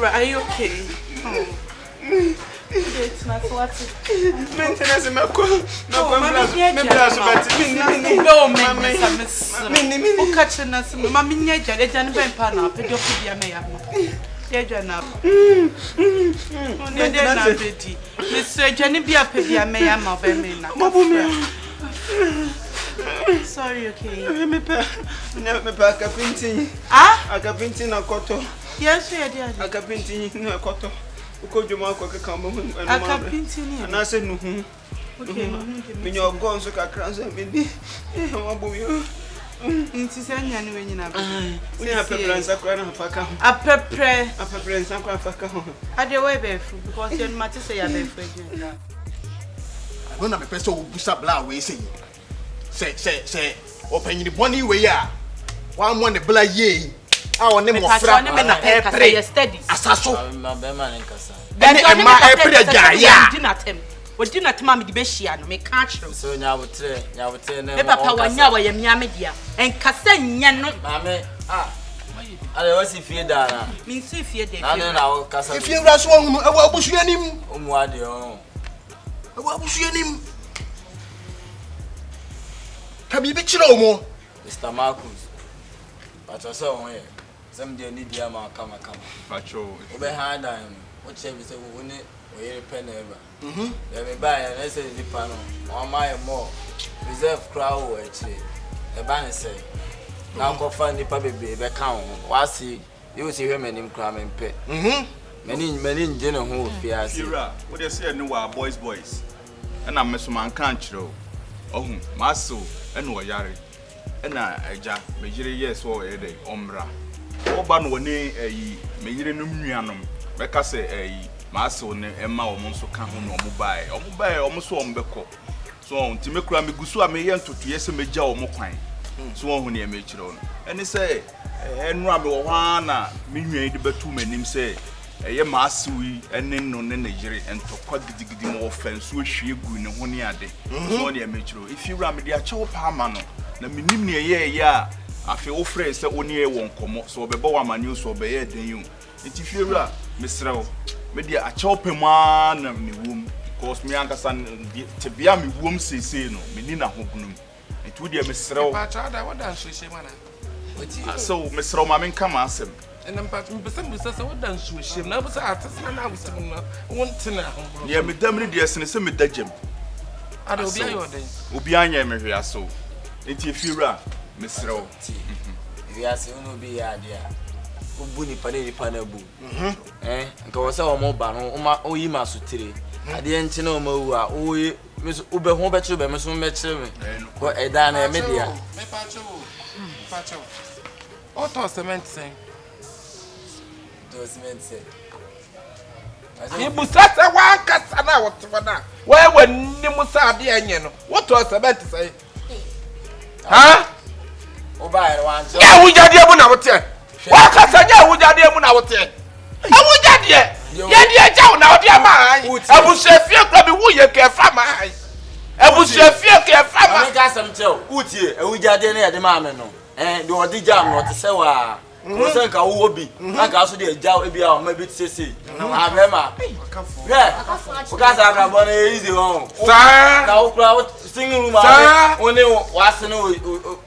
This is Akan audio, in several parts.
Are you okay? It's not what maintenance in my car. No, catching us, Mammy, Jan Pana, Pedophobia may have. Mr. Jenny be a pedia may have sorry, okay. Never back up painting. I got painting a cotton. Yes, I did. I got painting in a cotton. Could you mark a come and I got painting and I said, no. Okay, when you're gone, so I can't say, baby. It's his annual in a pepper and sacra of a cow. A pepper and sacra of a cow. I do away barefoot because you're much to say I'm afraid. I don't have a person who puts up loud way saying. Say, open the bonny way. One the blood ye. Our name of Frank steady. Assassin. Then my apple. What do not mammy the Beshian make catch them. So now would say, Papa, one hour, Yamidia, and Cassan Yan, Mammy. I was if you done. Means if you did. I don't know, if you rush one, what was your name? What was your name? Have you been no more? Mr. Marcus. But I saw here. Some day need the amount come. Patrol. Behind them. Whatever is a winner, we pen ever. Let me buy an essay in the panel. On my more. Reserve crowd, actually. The banner say. Now go find the puppy baby count. Was he? You see him and him cram and pet. Many general who fear. What do you say? No, our boys. And I'm Mr. Man can't show. Oh, Maso. And what yari, and I jack, Major yes or a day, Ombra. Oban one day a Major Numianum, Becase a Maso and Emma almost can home or mobile almost on Beco. So, Timicra Migusua may yan to yes a major or mopine. So on near Matron. And they say, and Rabbi Wana, Minu the Betumen him say, a Yamasui and then no Nigeria and to quite the more offense which she grew in a 1 year day. So near Metro. If you ram the Acho Pamano, the minimum ya, I feel friends that only won't come so be bow my news or be you. If you are Mr. Media Acho Paman of the womb, Cause me ankasa te bia me wom sese no me ni na ho bunum etu de me serew pa cha da wadan so hye mana so me serew ma me nka ma asem enam pa me pese se wadan so hye na pese atesna na awusim no wontina ho ye me dam ni de sene se me dagem ada obi ayo den obi anya me hwe aso enti efiwura me serew we are seeing no be ya dia obu ni pana bu nka wo se wo mo ba no o yi ma so tire ade nche na o ma wu a o yi me so ube ho be chire be me so me chire me ko eda na me dia me pa cho o to cement sen ibu sasa wa kasa na wo twa na wa wani musa ade anye no wo to cement sen ha o ba ere wan jo ya wujade mu na wote wa kasa nya wujade mu na wote awujade ye die jaw na odi ama abusefie kra bi wuye ke fa ma abusefie ke fa ma me ka sam tell utie awujade na ye de ma me no de odi jam no te se wa ko se nka wo bi nka so de jaw e bi a ma bi sese abema yeah o ka sa bra bo na easy on sa ka o kra singing room a oni wase no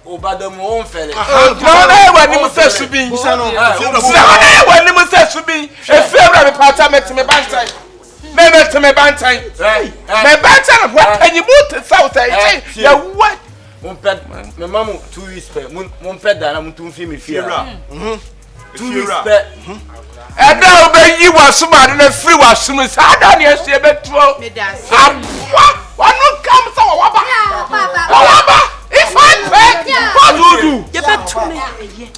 o badam o nfele no na wani mu se subi Busa no. na wani mu se subi e fewra me pata metime bantai me bantai me bantai what can you move south ya what mon pet me mamu 2 weeks pe mon pet da na mon tu fi me fiera 2 weeks pe eda obeyi wasuma de na free wasuma sa da na ese betro wanu kam sa waba if I pay what do you betu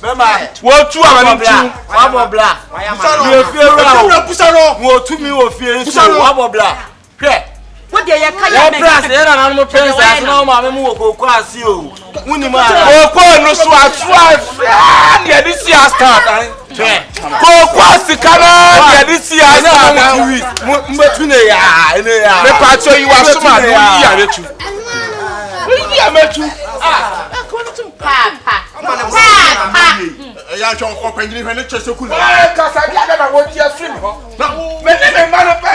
mema wo tu amani tu wa bobla you fiera Busa no. wo tu mi wo fiera so wa bobla hwe what dey ka ya brass era na mo prince as na o ma me wo kokko asi o wuni ma kokko no so atua ya di si start kokko asikana ya di si start mbetu ne ya me pa cho yi wasuma no yi ya retu yi ya metu papa Ya chon ko pendri fe ne chese ku na. kasa dia da na wo dia film ho me ne me ma no pa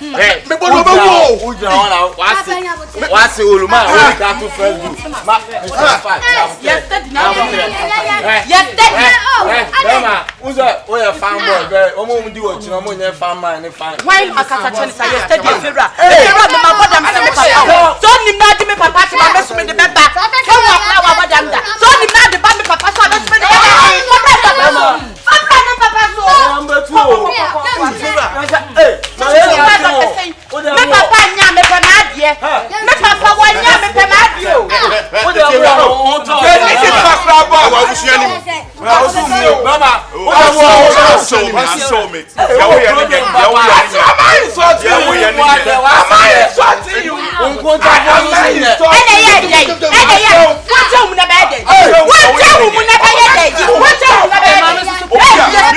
Me bodo be wo. uja ona wasi oluma we ka to Facebook ma yesterday Mama, uza oya fanboy be omo ndi wo chino mo nye fan man ni fan. why akasa chani sa yesterday fera me ma bodam se me papa so ni na di me papa ti ma besu me de beba so wa na wa bodam da so ni na de ba me papa so besu me de beba papa so Number 2. me papa nya me pe na adie me papa wa nya me pe na adie o ni ki pasra ba Wa busia ni. Mama, so me ya wo ya ni ya wo ya ni amai so ti ya wo ya ni amai so ti you unkonta boy ni ene ye what you mu na ba dey what you mu na ba dey what you mu na ba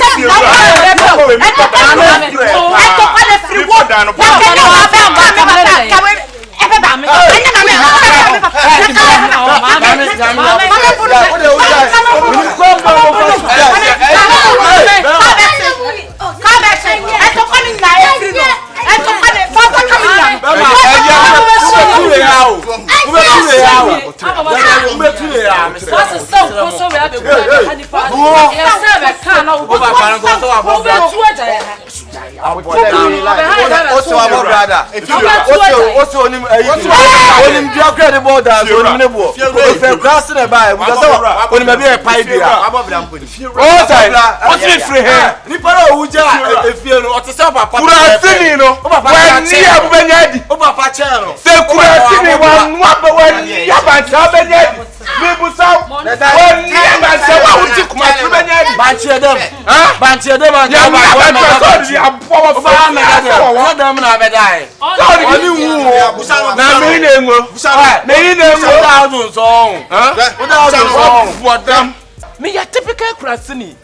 me ya typical krasini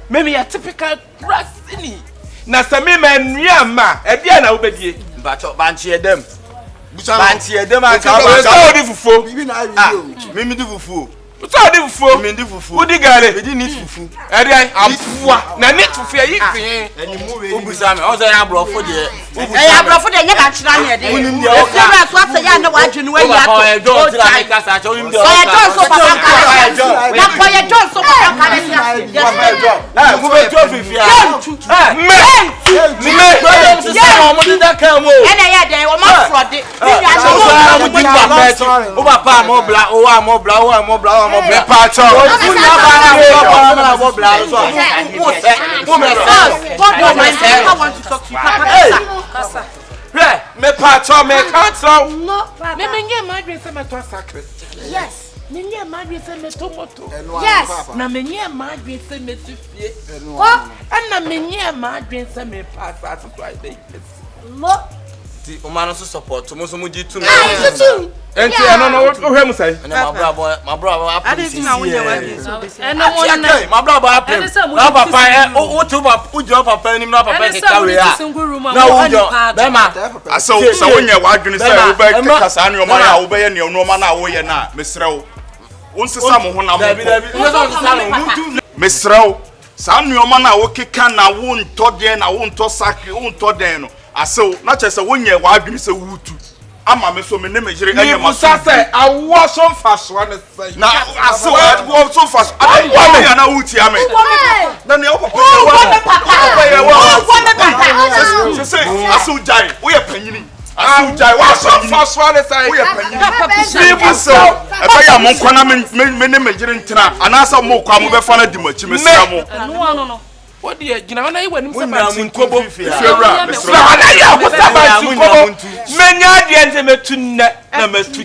me ya typical krasini na se me manua ma e bia na wo bedie bacho banchi edem Busa banchi edem aka ba so di fufu mimi di fufu So di fufu. Me ndi fufu. Udi gare. Me di need fufu. Eri afua. Na need fufu ya yifin. Ubusa me. O say ya brofo de. Ya brofo de nya ba chira nya de. Unim de o ka. Fira so asa ya na wa dwenu wa ya to. O John tira me kasa cha unim de o ka. So ya John so papa ka. Na ko ya John so papa ka na sia. Eh, mu be to fifia. Me. Mo di da kan mo. Ena ya de o ma frode. Ni ya mo di papa. O papa mo bla, o wa mo bla, o wa mo bla, o mo bla. Pacho. O fun na ba na mo bla so. Mo me I want to talk to you, Papa. Kasa. Me pacho me cancel. No, Papa. Me menye madwe se me to sacre. Yes. Menye madwe se me to moto. Yes. Na menye madwe se me sifie. What? Na menye madwe se me pass at so I dey. No. ti o ma no so support mo so mo ji tu me. Ah, you Enti eno no wo hwem sai. Na my brother I didn't know when you were so. And no one. my brother happen. Na papa o tu ba o jo papa ni na papa ke carry a. Na o jo be ma. Aso so wonye wadwene sai wo ba kasa ne o ma ya wo be ye ne no ma na wo ye na mesrew. Wonsesa mo ho na mo. Mesrew. Sa nneoma na wo keka na wo ntode na wo nto sakre wo ntode no. Aso na chese wonye wadwene sai wutu. Ama me so me ne me jire anya ma so say awo so mfaso na sai. na aso wo so fast wa me ya na wuti ame na ne papa se aso jai wo ye panyini aso jai wa so mfaso na sai. wo ye panyini bi so e ba ya mo kwana me ne me jire ntina anasa mo kwa mo be fa na di machi me sia mo No. What the gina na yi wanim se na ba tinkobo. fiewra me so Na ya ko se ba tinkobo. Menya de ente metu na metu.